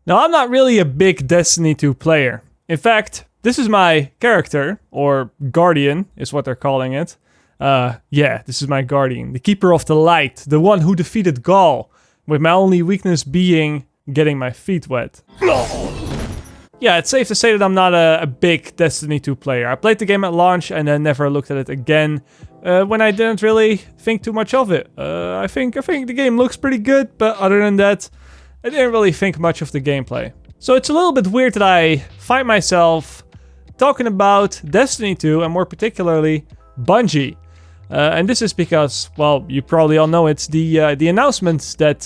Now, I'm not really a big Destiny 2 player. In fact, this is my character, or Guardian is what they're calling it. This is my Guardian, the Keeper of the Light, the one who defeated Gaul, with my only weakness being getting my feet wet. Yeah, it's safe to say that I'm not a big Destiny 2 player. I played the game at launch and then never looked at it again when I didn't really think too much of it. I think the game looks pretty good, but other than that, I didn't really think much of the gameplay. So it's a little bit weird that I find myself talking about Destiny 2 and more particularly Bungie. And this is because, well, you probably all know it's the announcements that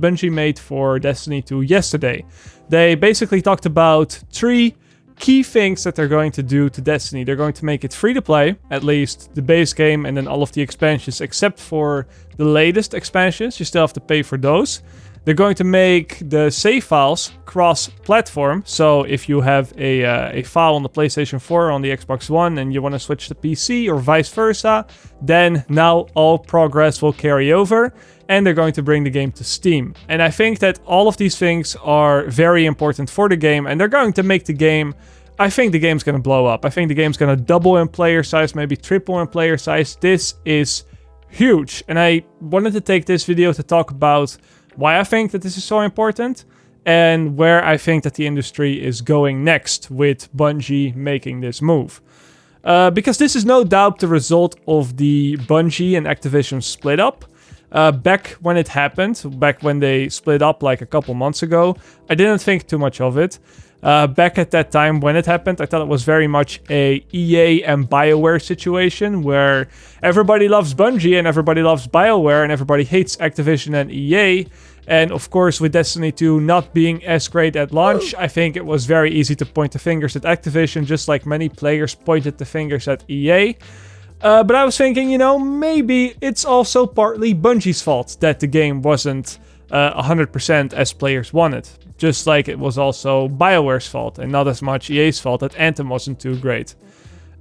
Bungie made for Destiny 2 yesterday. They basically talked about 3 key things that they're going to do to Destiny. They're going to make it free to play, at least the base game and then all of the expansions except for the latest expansions. You still have to pay for those. They're going to make the save files cross-platform, so if you have a file on the PlayStation 4 or on the Xbox One and you want to switch to PC or vice versa, then now all progress will carry over, and they're going to bring the game to Steam. And I think that all of these things are very important for the game, and they're going to make the game... I think the game's going to blow up. I think the game's going to double in player size, maybe triple in player size. This is huge, and I wanted to take this video to talk about why I think that this is so important, and where I think that the industry is going next with Bungie making this move. Because this is no doubt the result of the Bungie and Activision split up. Back when it happened, back when they split up like a couple months ago, I didn't think too much of it. Back at that time when it happened, I thought it was very much a EA and BioWare situation where everybody loves Bungie and everybody loves BioWare and everybody hates Activision and EA. And of course, with Destiny 2 not being as great at launch, I think it was very easy to point the fingers at Activision, just like many players pointed the fingers at EA. But I was thinking, maybe it's also partly Bungie's fault that the game wasn't 100% as players wanted. Just like it was also BioWare's fault and not as much EA's fault that Anthem wasn't too great.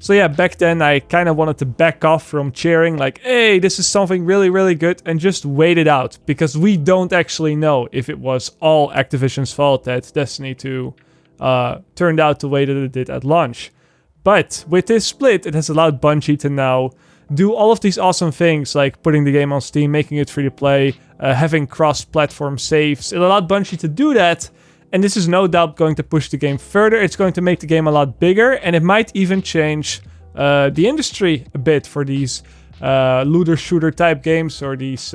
So yeah, back then I kind of wanted to back off from cheering like, hey, this is something really, really good, and just wait it out. Because we don't actually know if it was all Activision's fault that Destiny 2 turned out the way that it did at launch. But with this split, it has allowed Bungie to now do all of these awesome things like putting the game on Steam, making it free to play, having cross-platform saves. It allowed Bungie to do that, and this is no doubt going to push the game further. It's going to make the game a lot bigger, and it might even change the industry a bit for these looter-shooter type games or these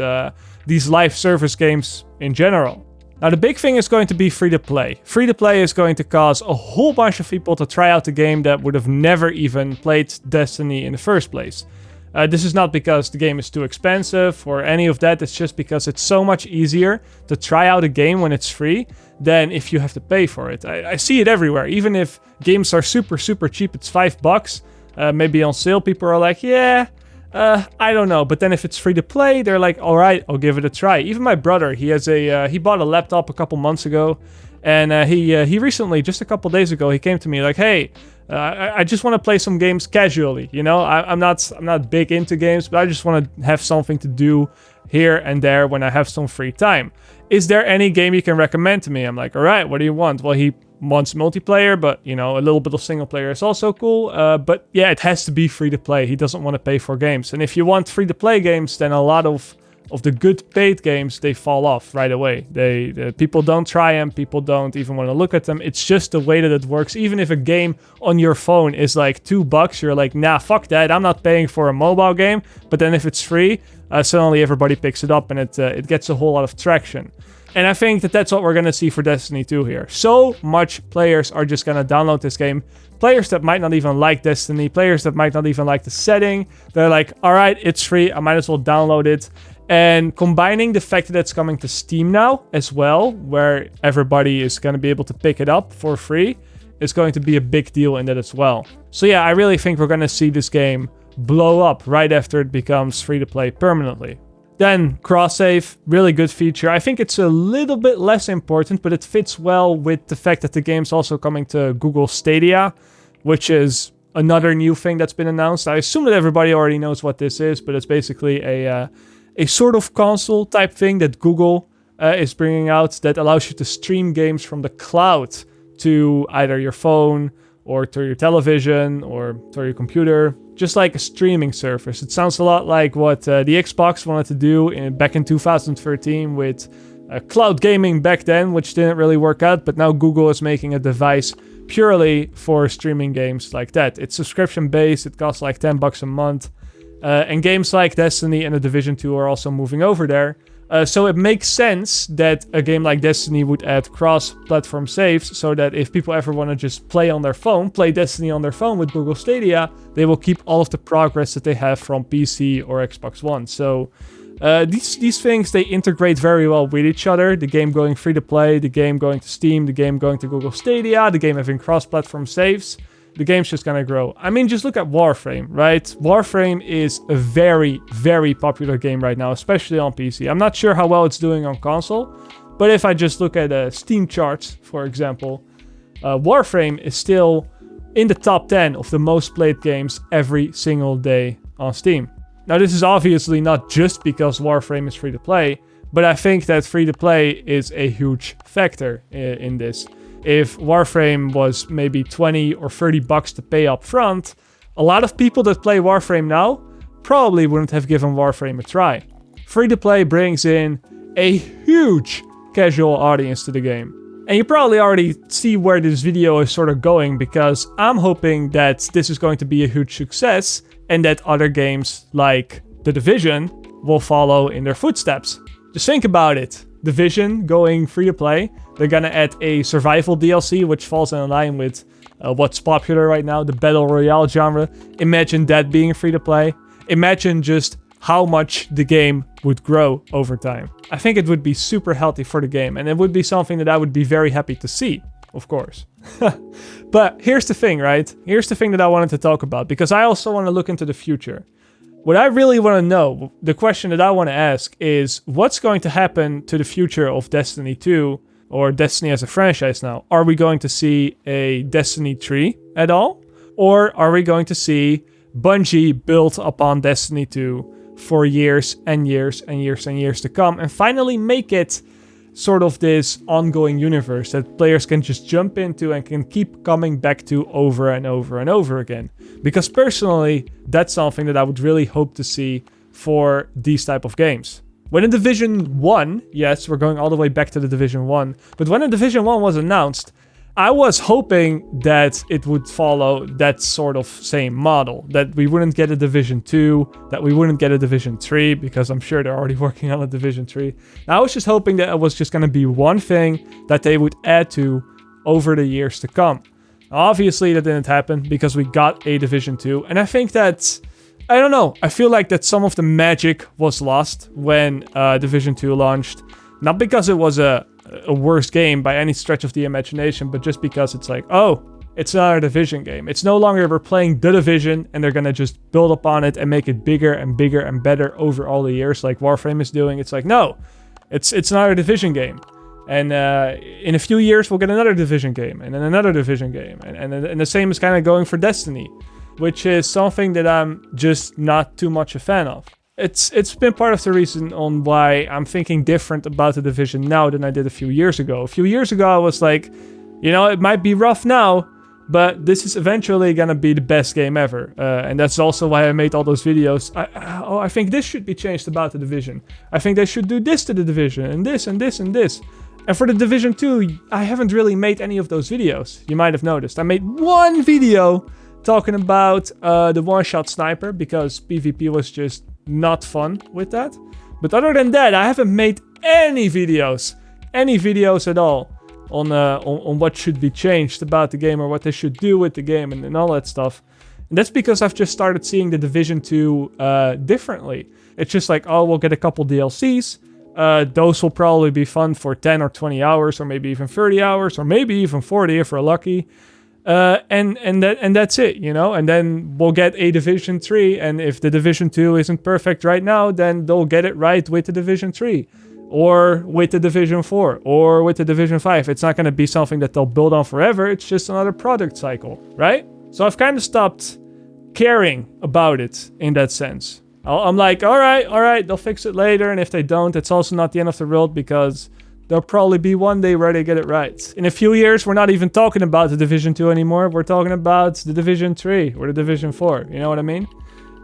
live service games in general. Now, the big thing is going to be free-to-play. Free-to-play is going to cause a whole bunch of people to try out the game that would have never even played Destiny in the first place. This is not because the game is too expensive or any of that. It's just because it's so much easier to try out a game when it's free than if you have to pay for it. I see it everywhere. Even if games are super, super cheap, it's $5. Maybe on sale, people are like, yeah, I don't know. But then if it's free to play, they're like, all right, I'll give it a try. Even my brother, he bought a laptop a couple months ago. And he recently, just a couple days ago, he came to me like, hey, I just want to play some games casually. I'm not big into games, but I just want to have something to do here and there when I have some free time. Is there any game you can recommend to me? I'm like, all right, what do you want? Well, he wants multiplayer, but a little bit of single player is also cool. But yeah, it has to be free to play. He doesn't want to pay for games. And if you want free to play games, then a lot of the good paid games, they fall off right away. People don't try them, people don't even want to look at them. It's just the way that it works. Even if a game on your phone is like $2, you're like, nah, fuck that, I'm not paying for a mobile game. But then if it's free, suddenly everybody picks it up and it gets a whole lot of traction. And I think that that's what we're going to see for Destiny 2 here. So much players are just going to download this game. Players that might not even like Destiny, players that might not even like the setting. They're like, all right, it's free, I might as well download it. And combining the fact that it's coming to Steam now as well, where everybody is going to be able to pick it up for free, is going to be a big deal in that as well. So yeah, I really think we're going to see this game blow up right after it becomes free to play permanently. Then cross-save, really good feature. I think it's a little bit less important, but it fits well with the fact that the game's also coming to Google Stadia, which is another new thing that's been announced. I assume that everybody already knows what this is, but it's basically a sort of console type thing that Google is bringing out that allows you to stream games from the cloud to either your phone or to your television or to your computer, just like a streaming service. It sounds a lot like what the Xbox wanted to do back in 2013 with cloud gaming back then, which didn't really work out, but now Google is making a device purely for streaming games like that. It's subscription based, it costs like $10 a month, and games like Destiny and The Division 2 are also moving over there. So it makes sense that a game like Destiny would add cross-platform saves, so that if people ever want to just play Destiny on their phone with Google Stadia, they will keep all of the progress that they have from PC or Xbox One. So these things, they integrate very well with each other. The game going free to play, the game going to Steam, the game going to Google Stadia, the game having cross-platform saves. The game's just gonna grow. I mean, just look at Warframe, right? Warframe is a very, very popular game right now, especially on PC. I'm not sure how well it's doing on console, but if I just look at Steam charts, for example, Warframe is still in the top 10 of the most played games every single day on Steam. Now, this is obviously not just because Warframe is free to play, but I think that free to play is a huge factor in this. If Warframe was maybe $20 or $30 to pay up front, a lot of people that play Warframe now probably wouldn't have given Warframe a try. Free to play brings in a huge casual audience to the game. And you probably already see where this video is sort of going, because I'm hoping that this is going to be a huge success and that other games like The Division will follow in their footsteps. Just think about it. Division going free to play. They're gonna add a survival DLC, which falls in line with what's popular right now, the Battle Royale genre. Imagine that being free to play. Imagine just how much the game would grow over time. I think it would be super healthy for the game, and it would be something that I would be very happy to see, of course. But here's the thing, right? Here's the thing that I wanted to talk about, because I also want to look into the future. What I really want to know, the question that I want to ask is, what's going to happen to the future of Destiny 2, or Destiny as a franchise now? Are we going to see a Destiny 3 at all? Or are we going to see Bungie build upon Destiny 2 for years and years and years and years to come, and finally make it sort of this ongoing universe that players can just jump into and can keep coming back to over and over and over again? Because personally, that's something that I would really hope to see for these type of games. When in Division 1, yes, we're going all the way back to the Division 1, but when the Division 1 was announced, I was hoping that it would follow that sort of same model, that we wouldn't get a Division 2, that we wouldn't get a Division 3, because I'm sure they're already working on a Division 3. Now, I was just hoping that it was just going to be one thing that they would add to over the years to come. Obviously, that didn't happen because we got a Division 2, and I think that, I don't know, I feel like that some of the magic was lost when Division 2 launched. Not because it was a worse game by any stretch of the imagination, but just because it's like, oh, it's another Division game. It's no longer we're playing The Division and they're gonna just build upon it and make it bigger and bigger and better over all the years like Warframe is doing. It's like, no, it's another Division game. And in a few years, we'll get another Division game and then another Division game. And the same is kind of going for Destiny, which is something that I'm just not too much a fan of. It's been part of the reason on why I'm thinking different about The Division now than I did a few years ago. A few years ago, I was like, you know, it might be rough now, but this is eventually gonna be the best game ever. And that's also why I made all those videos. I think this should be changed about The Division. I think they should do this to The Division, and this, and this, and this. And for The Division 2, I haven't really made any of those videos. You might have noticed. I made one video talking about the one-shot sniper, because PvP was just not fun with that. But other than that, I haven't made any videos at all on what should be changed about the game or what they should do with the game and all that stuff. And that's because I've just started seeing the Division 2 differently. It's just like, oh, we'll get a couple DLCs. Those will probably be fun for 10 or 20 hours, or maybe even 30 hours, or maybe even 40 if we're lucky. And that's it, you know, and then we'll get a Division 3, and if the Division 2 isn't perfect right now, then they'll get it right with the Division 3, or with the Division 4, or with the Division 5. It's not going to be something that they'll build on forever, it's just another product cycle, right? So I've kind of stopped caring about it in that sense. I'm like, all right, they'll fix it later, and if they don't, it's also not the end of the world, because There'll probably be one day where they get it right. In a few years, we're not even talking about the Division 2 anymore. We're talking about the Division 3 or the Division 4. You know what I mean?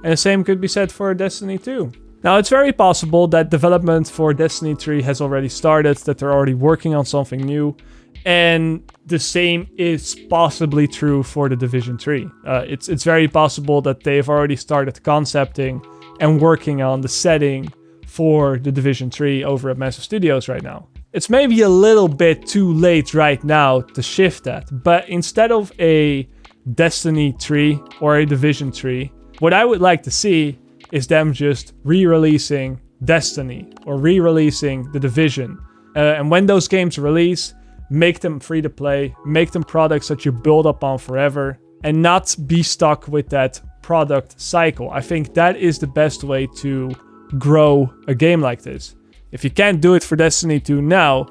And the same could be said for Destiny 2. Now, it's very possible that development for Destiny 3 has already started, that they're already working on something new. And the same is possibly true for the Division 3. It's very possible that they've already started concepting and working on the setting for the Division 3 over at Massive Studios right now. It's maybe a little bit too late right now to shift that, but instead of a Destiny 3 or a Division 3, what I would like to see is them just re-releasing Destiny or re-releasing the Division. And when those games release, make them free to play, make them products that you build up on forever, and not be stuck with that product cycle. I think that is the best way to grow a game like this. If you can't do it for Destiny 2 now,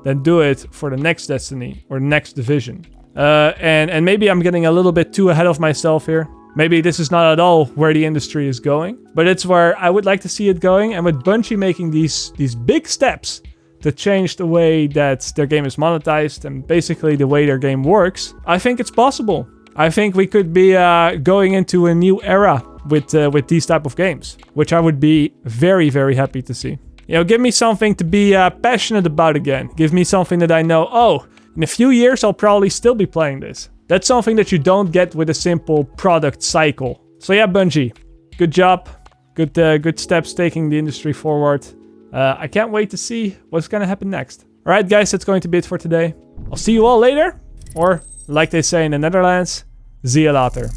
then do it for the next Destiny or next Division. And maybe I'm getting a little bit too ahead of myself here. Maybe this is not at all where the industry is going, but it's where I would like to see it going. And with Bungie making these big steps to change the way that their game is monetized and basically the way their game works, I think it's possible. I think we could be going into a new era with these type of games, which I would be very, very happy to see. You know, give me something to be passionate about again. Give me something that I know, oh, in a few years I'll probably still be playing this. That's something that you don't get with a simple product cycle. So yeah, Bungie, good job. Good steps taking the industry forward. I can't wait to see what's gonna happen next. Alright guys, that's going to be it for today. I'll see you all later. Or, like they say in the Netherlands, zie je later.